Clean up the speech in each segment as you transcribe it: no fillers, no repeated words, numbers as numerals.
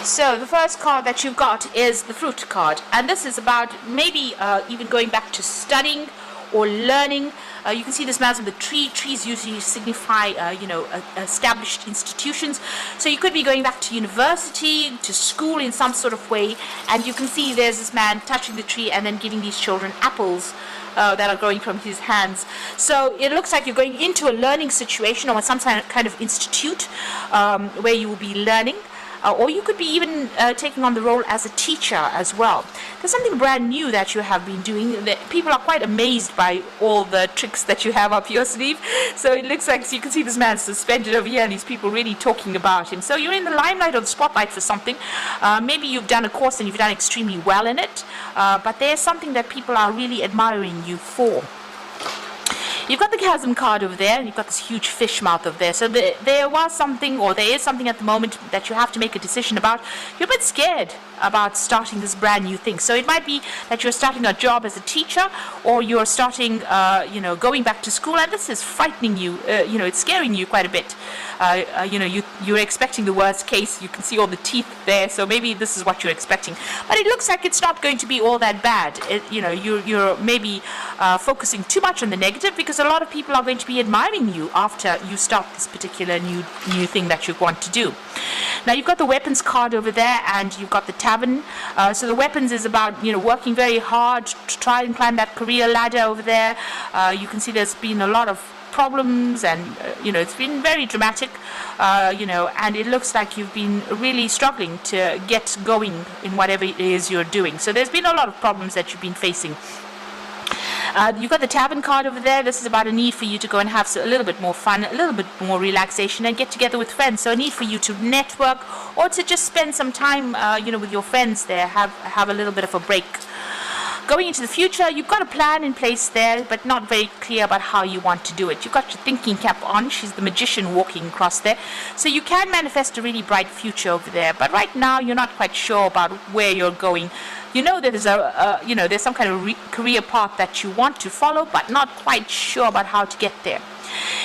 So the first card that you've got is the fruit card, and this is about maybe even going back to studying or learning. You can see this mouse with the tree. Trees usually signify, established institutions. So you could be going back to university, to school in some sort of way, and you can see there's this man touching the tree and then giving these children apples that are growing from his hands. So it looks like you're going into a learning situation or some kind of institute where you will be learning. Or you could be even taking on the role as a teacher as well. There's something brand new that you have been doing. People are quite amazed by all the tricks that you have up your sleeve. So it looks like, so you can see this man suspended over here and these people really talking about him. So you're in the limelight or the spotlight for something. Maybe you've done a course and you've done extremely well in it. But there's something that people are really admiring you for. You've got the chasm card over there, and you've got this huge fish mouth over there. So there was something, or there is something at the moment that you have to make a decision about. You're a bit scared about starting this brand new thing. So it might be that you're starting a job as a teacher, or you're starting, going back to school, and this is frightening you. It's scaring you quite a bit. You're expecting the worst case. You can see all the teeth there, so maybe this is what you're expecting. But it looks like it's not going to be all that bad. You're maybe focusing too much on the negative, because a lot of people are going to be admiring you after you start this particular new thing that you want to do. Now you've got the weapons card over there, and you've got the tavern. So the weapons is about working very hard to try and climb that career ladder over there. You can see there's been a lot of problems, and it's been very dramatic, and it looks like you've been really struggling to get going in whatever it is you're doing. So there's been a lot of problems that you've been facing. You've got the tavern card over there. This is about a need for you to go and have a little bit more fun, a little bit more relaxation, and get together with friends. So a need for you to network, or to just spend some time with your friends there, have a little bit of a break. Going into the future, you've got a plan in place there, but not very clear about how you want to do it. You've got your thinking cap on. She's the magician walking across there. So you can manifest a really bright future over there. But right now, you're not quite sure about where you're going. You know there's there's some kind of career path that you want to follow, but not quite sure about how to get there.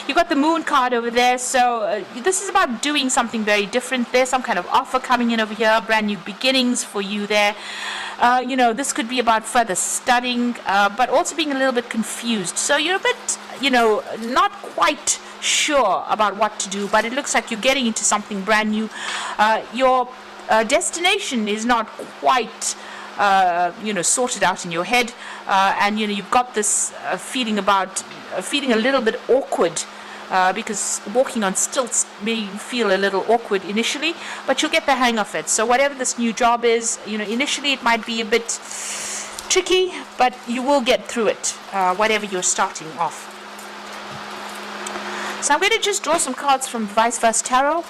You've got the moon card over there, so this is about doing something very different. There's some kind of offer coming in over here, brand new beginnings for you there. This could be about further studying, but also being a little bit confused. So you're a bit, not quite sure about what to do, but it looks like you're getting into something brand new. Your destination is not quite sorted out in your head, and you've got this feeling a little bit awkward, because walking on stilts may feel a little awkward initially, but you'll get the hang of it. So whatever this new job is, initially it might be a bit tricky, but you will get through it, whatever you're starting off. So I'm going to just draw some cards from Vice Versa Tarot.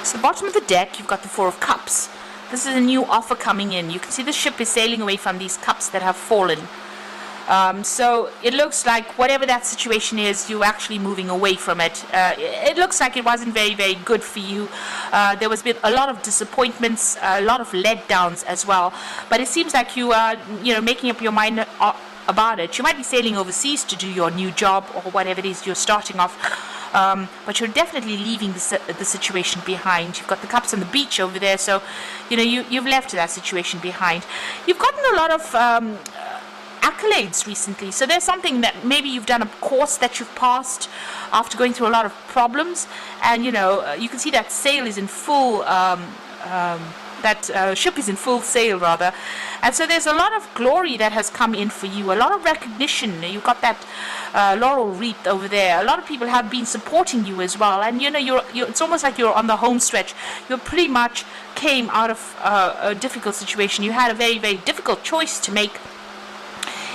So the bottom of the deck, you've got the Four of Cups. This is a new offer coming in. You can see the ship is sailing away from these cups that have fallen. So it looks like whatever that situation is, you're actually moving away from it. It looks like it wasn't very, very good for you. There was been a lot of disappointments, a lot of letdowns as well. But it seems like you are, making up your mind about it. You might be sailing overseas to do your new job or whatever it is you're starting off. But you're definitely leaving the situation behind. You've got the cups on the beach over there, so you've left that situation behind. You've gotten a lot of accolades recently, so there's something that maybe you've done a course that you've passed after going through a lot of problems, and you can see that sail is in full. That ship is in full sail, rather. And so there's a lot of glory that has come in for you, a lot of recognition. You've got that laurel wreath over there. A lot of people have been supporting you as well. And, it's almost like you're on the home stretch. You pretty much came out of a difficult situation. You had a very, very difficult choice to make.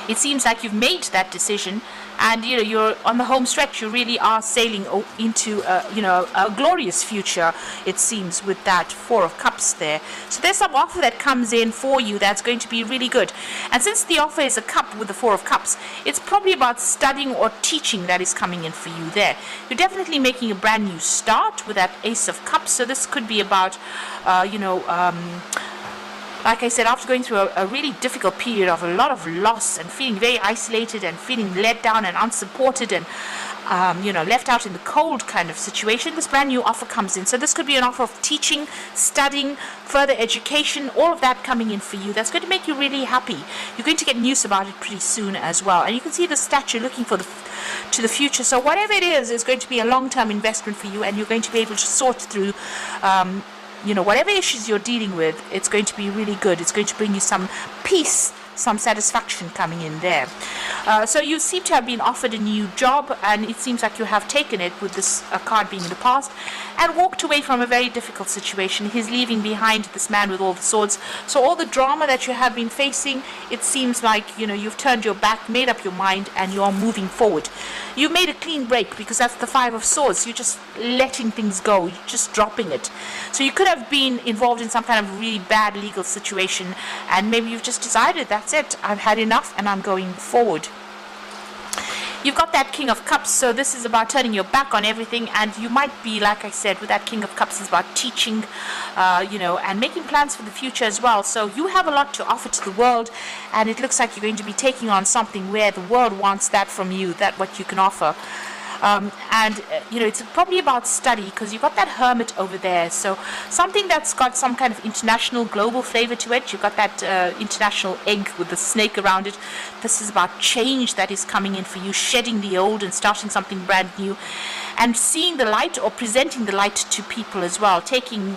It seems like you've made that decision, and you're on the home stretch. You really are sailing into a glorious future, it seems, with that Four of Cups there. So there's some offer that comes in for you that's going to be really good. And since the offer is a cup with the Four of Cups, it's probably about studying or teaching that is coming in for you there. You're definitely making a brand new start with that Ace of Cups. So this could be about like I said, after going through a really difficult period of a lot of loss and feeling very isolated and feeling let down and unsupported and left out in the cold kind of situation, this brand new offer comes in. So this could be an offer of teaching, studying, further education, all of that coming in for you. That's going to make you really happy. You're going to get news about it pretty soon as well. And you can see the statue looking to the future. So whatever it is going to be a long-term investment for you, and you're going to be able to sort through whatever issues you're dealing with. It's going to be really good. It's going to bring you some peace, some satisfaction coming in there. So you seem to have been offered a new job, and it seems like you have taken it, with this card being in the past, and walked away from a very difficult situation. He's leaving behind this man with all the swords. So all the drama that you have been facing, it seems like you've turned your back, made up your mind, and you're moving forward. You made a clean break, because that's the Five of Swords. You're just letting things go. You're just dropping it. So you could have been involved in some kind of really bad legal situation, and maybe you've just decided, that's it, I've had enough and I'm going forward. You've got that King of Cups, so this is about turning your back on everything, and you might be, like I said, with that King of Cups, is about teaching, and making plans for the future as well. So you have a lot to offer to the world, and it looks like you're going to be taking on something where the world wants that from you, that what you can offer. It's probably about study, because you've got that Hermit over there. So something that's got some kind of international, global flavor to it. You've got that international egg with the snake around it. This is about change that is coming in for you, shedding the old and starting something brand new, and seeing the light, or presenting the light to people as well. Taking,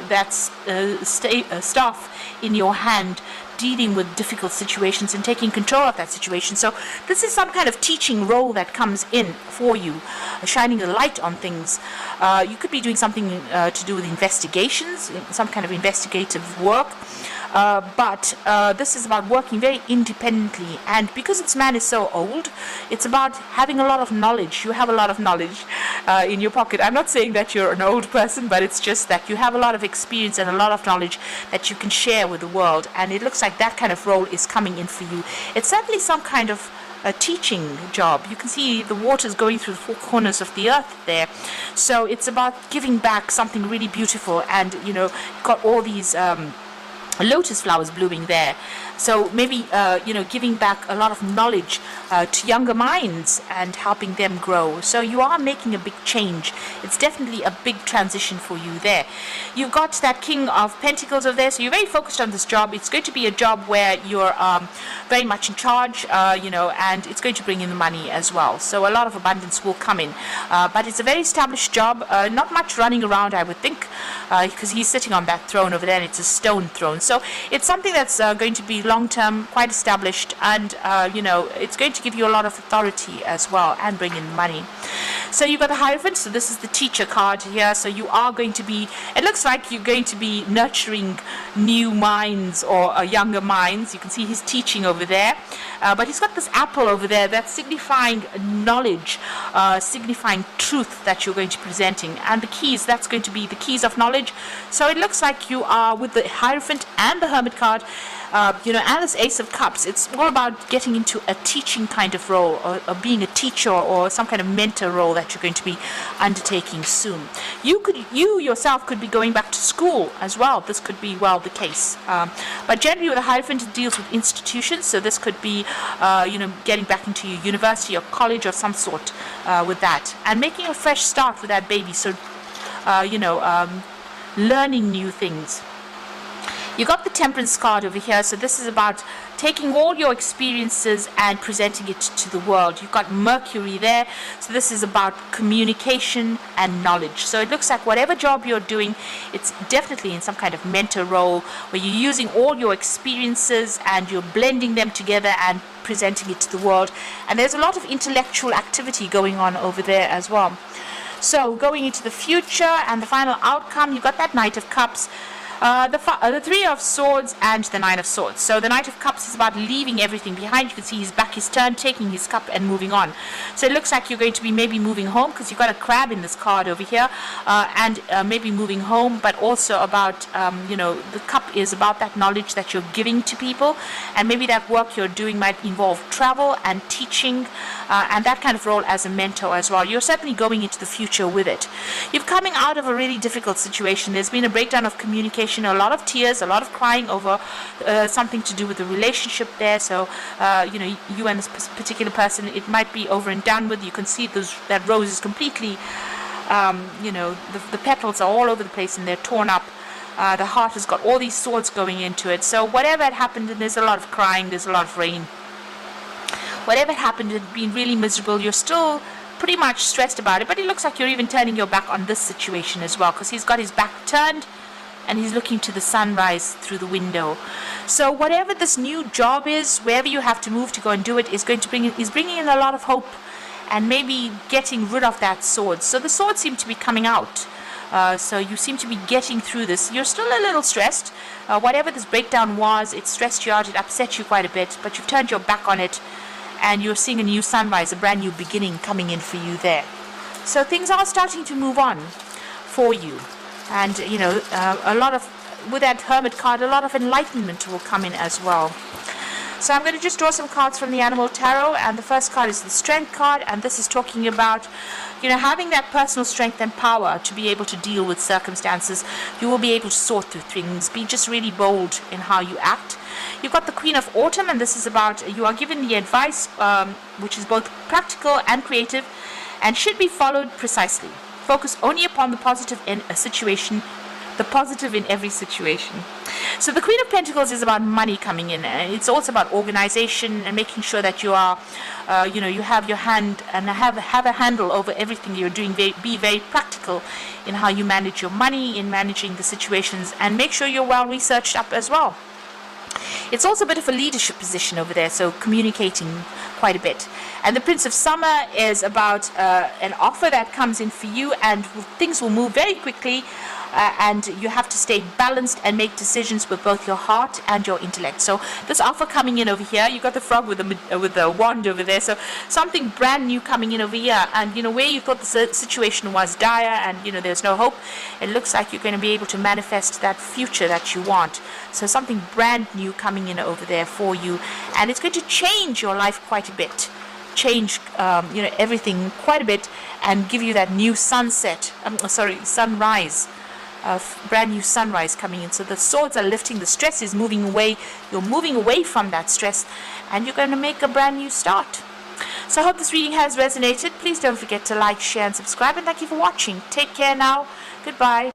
that staff in your hand, dealing with difficult situations and taking control of that situation. So this is some kind of teaching role that comes in for you, shining a light on things. You could be doing something to do with investigations, some kind of investigative work. But this is about working very independently, and because this man is so old, it's about having a lot of knowledge. You have a lot of knowledge in your pocket. I'm not saying that you're an old person, but it's just that you have a lot of experience and a lot of knowledge that you can share with the world, and it looks like that kind of role is coming in for you. It's certainly some kind of a teaching job. You can see the waters going through the four corners of the earth there. So it's about giving back something really beautiful, and got all these lotus flowers blooming there. So maybe giving back a lot of knowledge to younger minds and helping them grow. So you are making a big change. It's definitely a big transition for you there. You've got that King of Pentacles over there, so you're very focused on this job. It's going to be a job where you're very much in charge, and it's going to bring in the money as well. So a lot of abundance will come in. But it's a very established job, not much running around, I would think, because he's sitting on that throne over there, and it's a stone throne. So it's something that's going to be long-term, quite established, and it's going to give you a lot of authority as well, and bring in money. So you've got the Hierophant, so this is the teacher card here. So you are going to be, it looks like you're going to be nurturing new minds, or younger minds. You can see he's teaching over there, but he's got this apple over there that's signifying knowledge, signifying truth that you're going to be presenting, and the keys, that's going to be the keys of knowledge. So it looks like you are, with the Hierophant and the Hermit card, and this Ace of Cups, it's all about getting into a teaching kind of role, or being a teacher, or some kind of mentor role that you're going to be undertaking soon. You yourself could be going back to school as well. This could be, well, the case. But generally with the Hierophant, it deals with institutions, so this could be, getting back into your university or college or some sort with that, and making a fresh start with that baby. So, learning new things. You got the Temperance card over here, so this is about taking all your experiences and presenting it to the world. You've got Mercury there, so this is about communication and knowledge. So it looks like whatever job you're doing, it's definitely in some kind of mentor role, where you're using all your experiences and you're blending them together and presenting it to the world. And there's a lot of intellectual activity going on over there as well. So going into the future and the final outcome, you've got that Knight of Cups. The Three of Swords and the Nine of Swords. So the Knight of Cups is about leaving everything behind. You can see his back is turned, taking his cup and moving on. So it looks like you're going to be maybe moving home, because you've got a crab in this card over here, and maybe moving home, but also about, the cup is about that knowledge that you're giving to people, and maybe that work you're doing might involve travel and teaching, and that kind of role as a mentor as well. You're certainly going into the future with it. You're coming out of a really difficult situation. There's been a breakdown of communication, a lot of tears, a lot of crying over something to do with the relationship there. So, you and this particular person, it might be over and done with. You can see that rose is completely, the petals are all over the place and they're torn up. The heart has got all these swords going into it. So whatever had happened, and there's a lot of crying, there's a lot of rain. Whatever had happened, it had been really miserable. You're still pretty much stressed about it, but it looks like you're even turning your back on this situation as well, because he's got his back turned and he's looking to the sunrise through the window. So whatever this new job is, wherever you have to move to go and do it, is bringing in a lot of hope and maybe getting rid of that sword. So the swords seem to be coming out. So you seem to be getting through this. You're still a little stressed. Whatever this breakdown was, it stressed you out, it upset you quite a bit, but you've turned your back on it and you're seeing a new sunrise, a brand new beginning coming in for you there. So things are starting to move on for you. And, with that Hermit card, a lot of enlightenment will come in as well. So I'm going to just draw some cards from the Animal Tarot, and the first card is the Strength card, and this is talking about, having that personal strength and power to be able to deal with circumstances. You will be able to sort through things, be just really bold in how you act. You've got the Queen of Autumn, and this is about, you are given the advice, which is both practical and creative, and should be followed precisely. Focus only upon the positive in a situation, the positive in every situation. So the Queen of Pentacles is about money coming in, and it's also about organization and making sure that you are, you have your hand and have a handle over everything you're doing. Be very practical in how you manage your money, in managing the situations, and make sure you're well researched up as well. It's also a bit of a leadership position over there, so communicating quite a bit. And the Prince of Summer is about an offer that comes in for you, and things will move very quickly, and you have to stay balanced and make decisions with both your heart and your intellect. So this offer coming in over here, you got the frog with the wand over there, so something brand new coming in over here. And where you thought the situation was dire and there's no hope, it looks like you're going to be able to manifest that future that you want. So something brand new coming in over there for you, and it's going to change your life quite a bit, change everything quite a bit, and give you that new sunrise, brand new sunrise coming in. So the swords are lifting, the stress is moving away, you're moving away from that stress, and you're going to make a brand new start. So I hope this reading has resonated. Please don't forget to like, share and subscribe, and thank you for watching. Take care now. Goodbye.